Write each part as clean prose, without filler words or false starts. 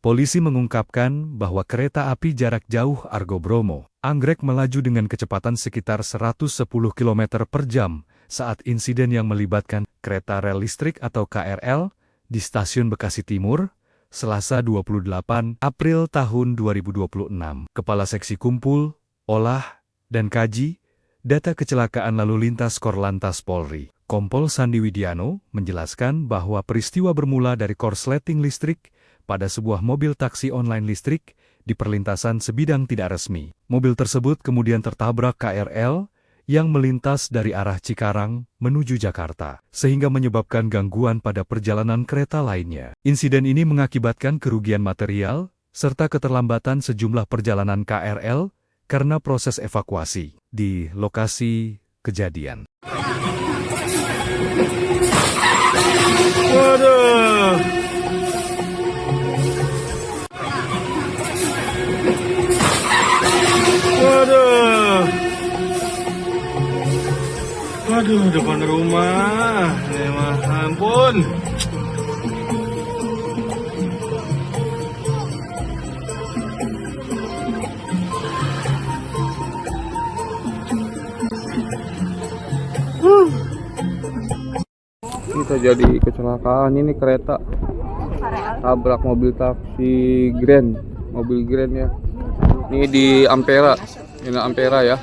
Polisi mengungkapkan bahwa kereta api jarak jauh Argo Bromo anggrek melaju dengan kecepatan sekitar 110 km per jam saat insiden yang melibatkan kereta rel listrik atau KRL di Stasiun Bekasi Timur, Selasa 28 April tahun 2026. Kepala Seksi Kumpul, Olah, dan Kaji Data Kecelakaan Lalu Lintas Korlantas Polri, Kompol Sandi Widiano, menjelaskan bahwa peristiwa bermula dari korsleting listrik pada sebuah mobil taksi online listrik di perlintasan sebidang tidak resmi. Mobil tersebut kemudian tertabrak KRL yang melintas dari arah Cikarang menuju Jakarta, sehingga menyebabkan gangguan pada perjalanan kereta lainnya. Insiden ini mengakibatkan kerugian material, serta keterlambatan sejumlah perjalanan KRL karena proses evakuasi di lokasi kejadian. Waduh. Waduh. Waduh, depan rumah. Ya ampun. Kita jadi kecelakaan, ini kereta tabrak mobil taksi Grand, mobil Grand ya. Ini di Ampera, ini Ampera ya.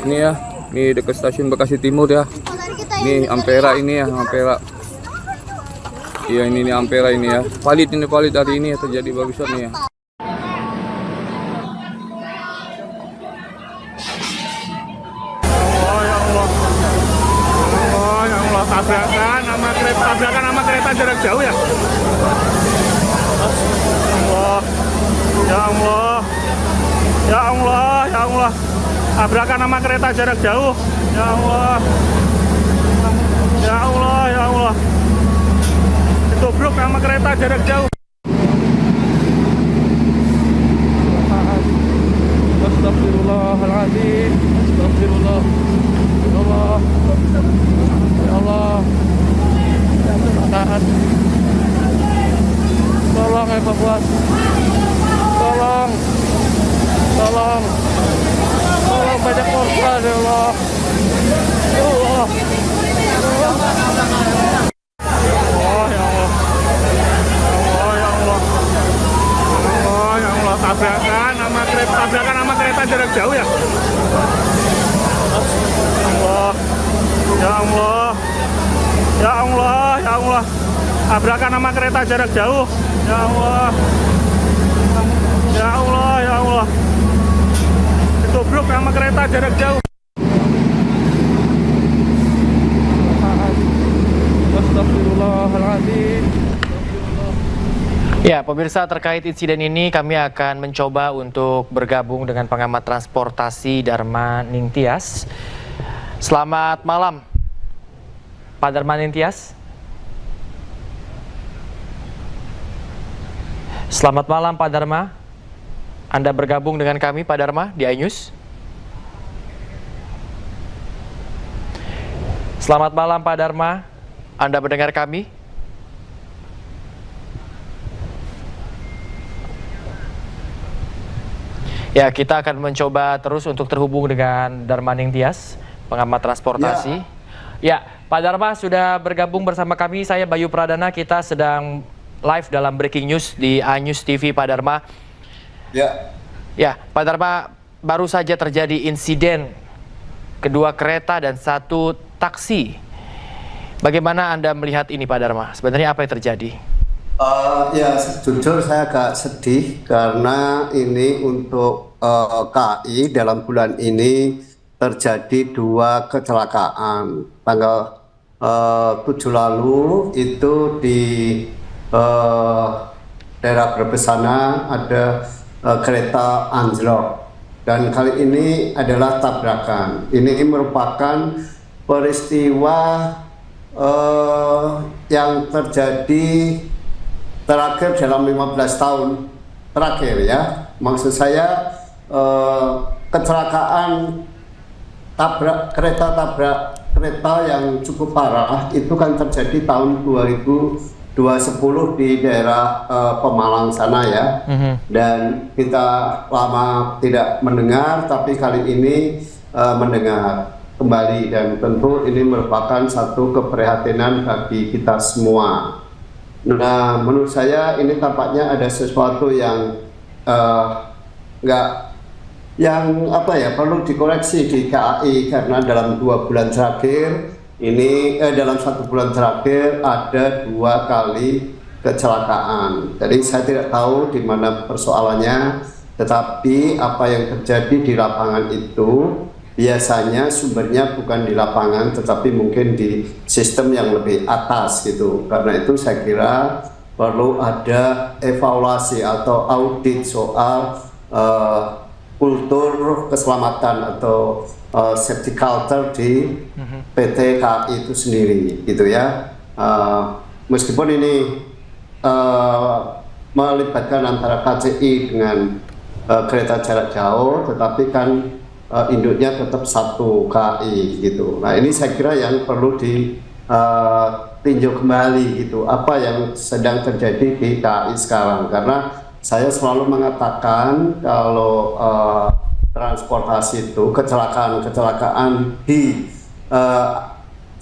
Ini ya, ini dekat stasiun Bekasi Timur ya. Ini Ampera ini ya, Ampera. Iya ini Ampera ini ya. Valid hari ini ya, terjadi barusan nih ya. Tabrakan sama kereta jarak jauh ya. Allah. Ya Allah. Ya Allah, ya Allah. Tabrakan sama kereta jarak jauh. Ya Allah. Ya Allah, ya Allah. Ditobruk sama kereta jarak jauh. Astagfirullahaladzim. Astagfirullah. Ya Allah. Ya Allah. Tahan. Tolong evakuasi. Tolong. Tolong. Tolong banyak korban ya Allah. Ya Allah. Oh ya Allah. Oh ya Allah. Oh ya Allah. Tabrakan sama kereta jarak jauh ya. Allah. Ya Allah. Ya Allah, ya Allah. Tabrakan sama kereta jarak jauh. Ya Allah. Ya Allah, ya Allah. Ditobruk sama kereta jarak jauh. Astagfirullahaladzim. Ya, pemirsa, terkait insiden ini kami akan mencoba untuk bergabung dengan pengamat transportasi Dharma Ningtyas. Selamat malam, Pak Dharma Ningtyas. Selamat malam Pak Dharma. Anda bergabung dengan kami Pak Dharma di iNews. Selamat malam Pak Dharma. Anda mendengar kami? Ya, kita akan mencoba terus untuk terhubung dengan Dharma Ningtyas, pengamat transportasi. Ya, Pak Dharma sudah bergabung bersama kami. Saya Bayu Pradana, kita sedang live dalam breaking news di iNews TV, Pak Dharma. Ya, Pak Dharma, baru saja terjadi insiden kedua kereta dan satu taksi. Bagaimana Anda melihat ini, Pak Dharma? Sebenarnya apa yang terjadi? Ya, jujur saya agak sedih karena ini untuk KAI dalam bulan ini terjadi dua kecelakaan. Tanggal 7 lalu itu di daerah Brebes sana ada kereta anjlok, dan kali ini adalah tabrakan. Ini merupakan peristiwa yang terjadi terakhir dalam 15 tahun terakhir ya. Maksud saya kecelakaan tabrak kereta yang cukup parah itu kan terjadi tahun 2010 di daerah Pemalang sana ya. Dan kita lama tidak mendengar, tapi kali ini mendengar kembali, dan tentu ini merupakan satu keprihatinan bagi kita semua. Nah, menurut saya ini tampaknya ada sesuatu yang perlu dikoreksi di KAI, karena dalam 2 bulan terakhir ini dalam 1 bulan terakhir ada 2 kali kecelakaan. Jadi saya tidak tahu di mana persoalannya, tetapi apa yang terjadi di lapangan itu biasanya sumbernya bukan di lapangan, tetapi mungkin di sistem yang lebih atas gitu. Karena itu saya kira perlu ada evaluasi atau audit soal kultur keselamatan atau safety culture di PT KAI itu sendiri gitu ya. Meskipun ini melibatkan antara KCI dengan kereta jarak jauh, tetapi kan induknya tetap satu KAI gitu. Nah, ini saya kira yang perlu ditinjau kembali gitu, apa yang sedang terjadi di KAI sekarang. Karena saya selalu mengatakan kalau transportasi itu kecelakaan di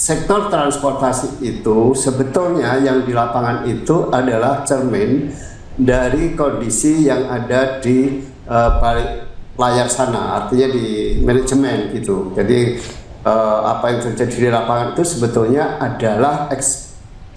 sektor transportasi itu sebetulnya yang di lapangan itu adalah cermin dari kondisi yang ada di balik layar sana, artinya di manajemen gitu. Jadi apa yang terjadi di lapangan itu sebetulnya adalah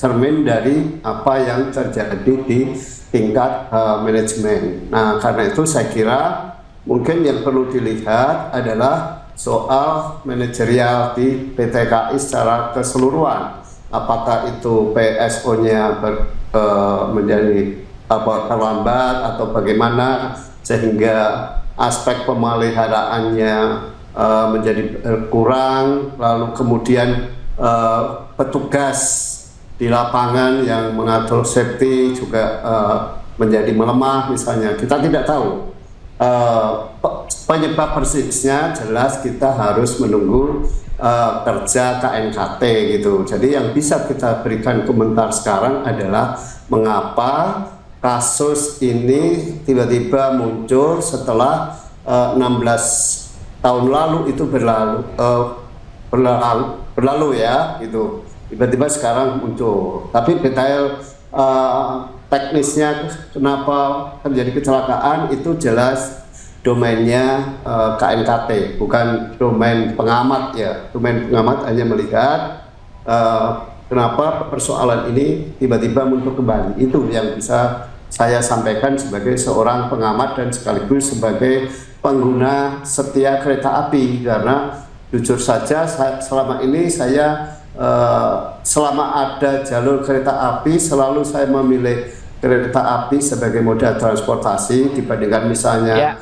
cermin dari apa yang terjadi di tingkat manajemen. Nah, karena itu saya kira mungkin yang perlu dilihat adalah soal manajerial di PT KAI secara keseluruhan. Apakah itu PSO-nya menjadi terlambat atau bagaimana, sehingga aspek pemeliharaannya menjadi kurang, lalu kemudian petugas di lapangan yang mengatur safety juga menjadi melemah misalnya. Kita tidak tahu penyebab persisnya, jelas kita harus menunggu kerja KNKT gitu. Jadi yang bisa kita berikan komentar sekarang adalah mengapa kasus ini tiba-tiba muncul setelah 16 tahun lalu itu berlalu ya gitu. Tiba-tiba sekarang muncul. Tapi detail teknisnya kenapa terjadi kecelakaan itu jelas domainnya KNKT, bukan domain pengamat ya. Domain pengamat hanya melihat kenapa persoalan ini tiba-tiba muncul kembali. Itu yang bisa saya sampaikan sebagai seorang pengamat dan sekaligus sebagai pengguna setia kereta api. Karena jujur saja selama ini saya selama ada jalur kereta api selalu saya memilih kereta api sebagai moda transportasi dibandingkan misalnya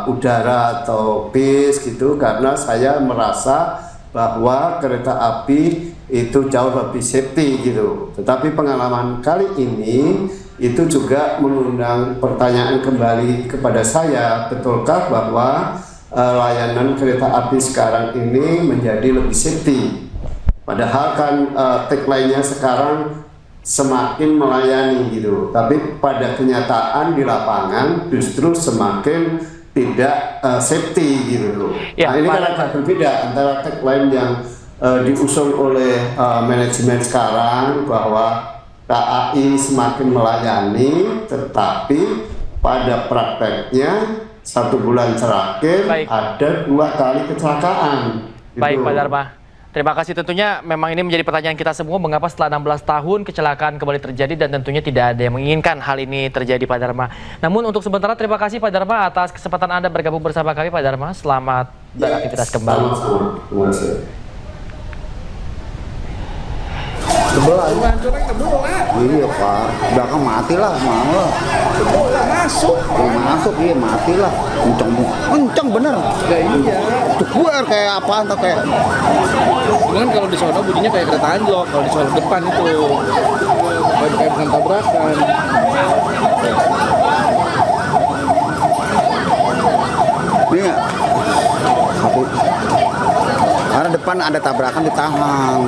udara atau bis gitu, karena saya merasa bahwa kereta api itu jauh lebih safety gitu. Tetapi pengalaman kali ini itu juga mengundang pertanyaan kembali kepada saya, betulkah bahwa layanan kereta api sekarang ini menjadi lebih safety? Padahal kan tagline-nya sekarang semakin melayani gitu, tapi pada kenyataan di lapangan justru semakin tidak safety gitu loh. Nah, ini kan agak berbeda antara tagline yang diusung oleh manajemen sekarang bahwa KAI semakin melayani, tetapi pada prakteknya 1 bulan terakhir ada 2 kali kecelakaan. Baik, Pak Dharma. Terima kasih. Tentunya memang ini menjadi pertanyaan kita semua, mengapa setelah 16 tahun kecelakaan kembali terjadi, dan tentunya tidak ada yang menginginkan hal ini terjadi, Pak Dharma. Namun untuk sementara terima kasih Pak Dharma atas kesempatan Anda bergabung bersama kami, Pak Dharma. Selamat beraktivitas kembali. Terima kasih. Iya Pak, belakang mati lah, mau lah. Masuk, iya mati lah. Kenceng bener. Ya iya. Tuh keluar kayak apaan tuh kayak. Cuman kalau di sono bunyinya kayak kereta anjlok, kalau di sono depan itu kayak bukan tabrakan. Ini Karena depan ada tabrakan ditahan.